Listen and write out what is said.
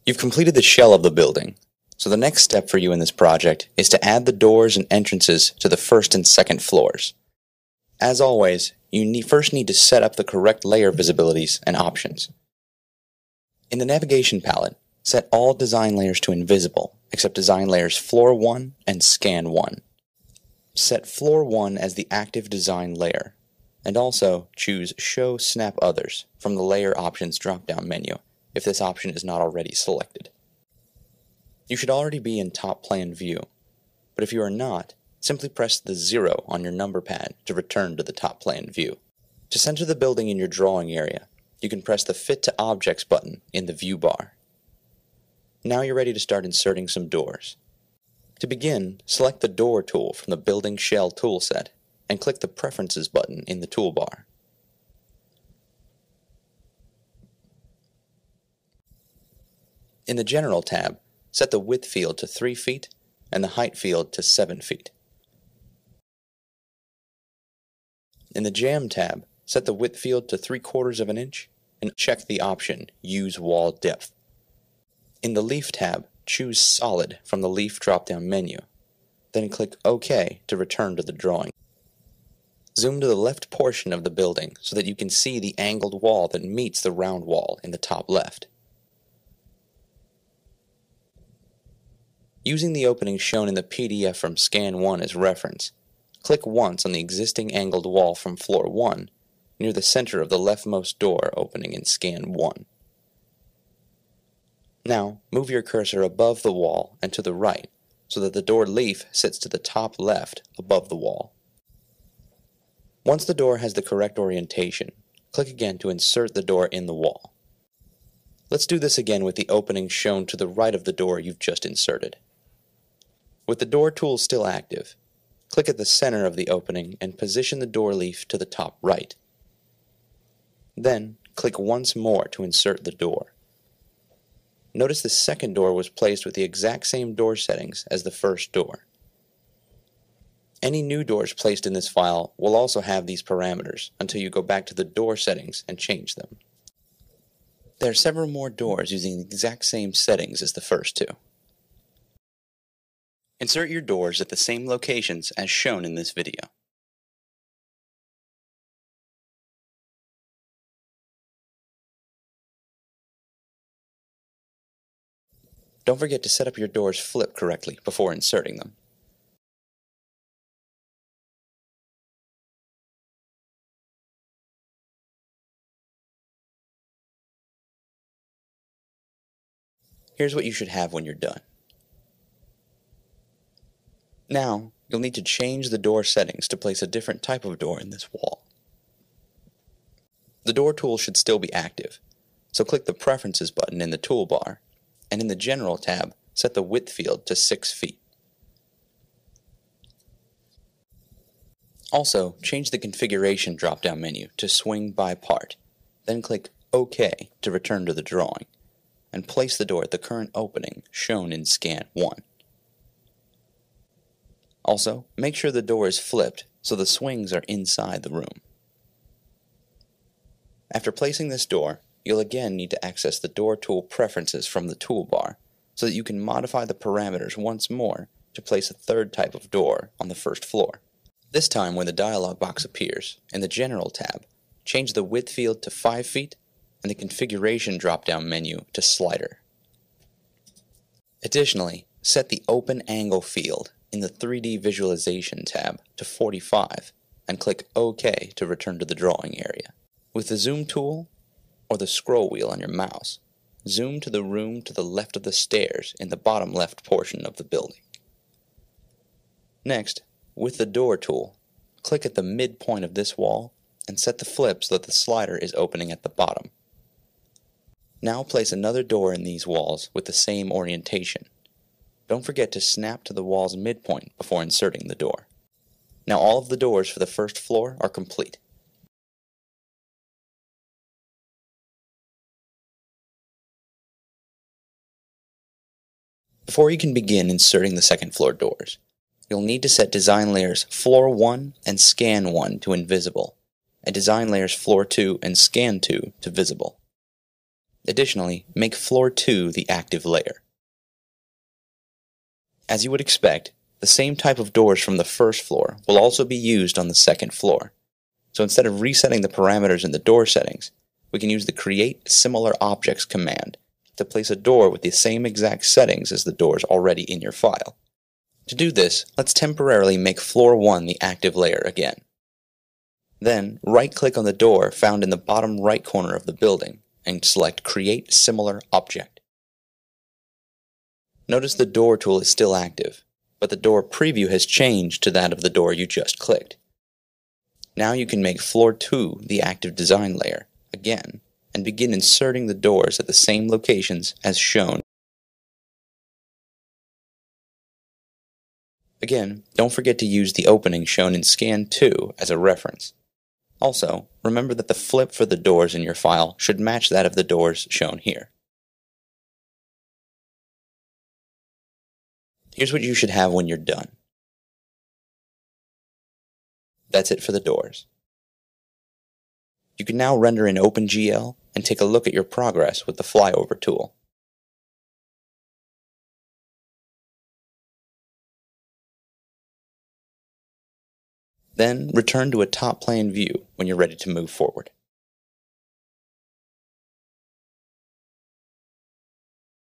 You've completed the shell of the building, so the next step for you in this project is to add the doors and entrances to the first and second floors. As always, you first need to set up the correct layer visibilities and options. In the navigation palette, set all design layers to invisible, except design layers Floor 1 and Scan 1. Set Floor 1 as the active design layer, and also choose Show Snap Others from the Layer Options drop-down menu, if this option is not already selected. You should already be in Top Plan View, but if you are not, simply press the 0 on your number pad to return to the Top Plan View. To center the building in your drawing area, you can press the Fit to Objects button in the View bar. Now you're ready to start inserting some doors. To begin, select the Door tool from the Building Shell toolset and click the Preferences button in the toolbar. In the General tab, set the Width field to 3 feet and the Height field to 7 feet. In the Jam tab, set the Width field to 3/4 of an inch and check the option Use Wall Depth. In the Leaf tab, choose Solid from the Leaf drop-down menu. Then click OK to return to the drawing. Zoom to the left portion of the building so that you can see the angled wall that meets the round wall in the top left. Using the opening shown in the PDF from Scan 1 as reference, click once on the existing angled wall from Floor 1 near the center of the leftmost door opening in Scan 1. Now, move your cursor above the wall and to the right so that the door leaf sits to the top left above the wall. Once the door has the correct orientation, click again to insert the door in the wall. Let's do this again with the opening shown to the right of the door you've just inserted. With the Door tool still active, click at the center of the opening and position the door leaf to the top right. Then, click once more to insert the door. Notice the second door was placed with the exact same door settings as the first door. Any new doors placed in this file will also have these parameters until you go back to the door settings and change them. There are several more doors using the exact same settings as the first two. Insert your doors at the same locations as shown in this video. Don't forget to set up your doors flip correctly before inserting them. Here's what you should have when you're done. Now, you'll need to change the door settings to place a different type of door in this wall. The Door tool should still be active, so click the Preferences button in the toolbar, and in the General tab, set the Width field to 6 feet. Also, change the Configuration drop-down menu to Swing by Part, then click OK to return to the drawing, and place the door at the current opening shown in Scan 1. Also, make sure the door is flipped so the swings are inside the room. After placing this door, you'll again need to access the Door tool preferences from the toolbar so that you can modify the parameters once more to place a third type of door on the first floor. This time, when the dialog box appears, in the General tab, change the Width field to 5 feet and the Configuration drop-down menu to Slider. Additionally, set the Open Angle field in the 3D Visualization tab to 45 and click OK to return to the drawing area. With the Zoom tool or the scroll wheel on your mouse, zoom to the room to the left of the stairs in the bottom left portion of the building. Next, with the Door tool, click at the midpoint of this wall and set the flip so that the slider is opening at the bottom. Now place another door in these walls with the same orientation. Don't forget to snap to the wall's midpoint before inserting the door. Now all of the doors for the first floor are complete. Before you can begin inserting the second floor doors, you'll need to set design layers Floor 1 and Scan 1 to invisible, and design layers Floor 2 and Scan 2 to visible. Additionally, make floor 2 the active layer. As you would expect, the same type of doors from the first floor will also be used on the second floor. So instead of resetting the parameters in the door settings, we can use the Create Similar Objects command to place a door with the same exact settings as the doors already in your file. To do this, let's temporarily make floor 1 the active layer again. Then, right-click on the door found in the bottom right corner of the building and select Create Similar Object. Notice the door tool is still active, but the door preview has changed to that of the door you just clicked. Now you can make floor 2 the active design layer again and begin inserting the doors at the same locations as shown. Again, don't forget to use the opening shown in Scan 2 as a reference. Also, remember that the flip for the doors in your file should match that of the doors shown here. Here's what you should have when you're done. That's it for the doors. You can now render in OpenGL and take a look at your progress with the flyover tool. Then return to a top plane view when you're ready to move forward.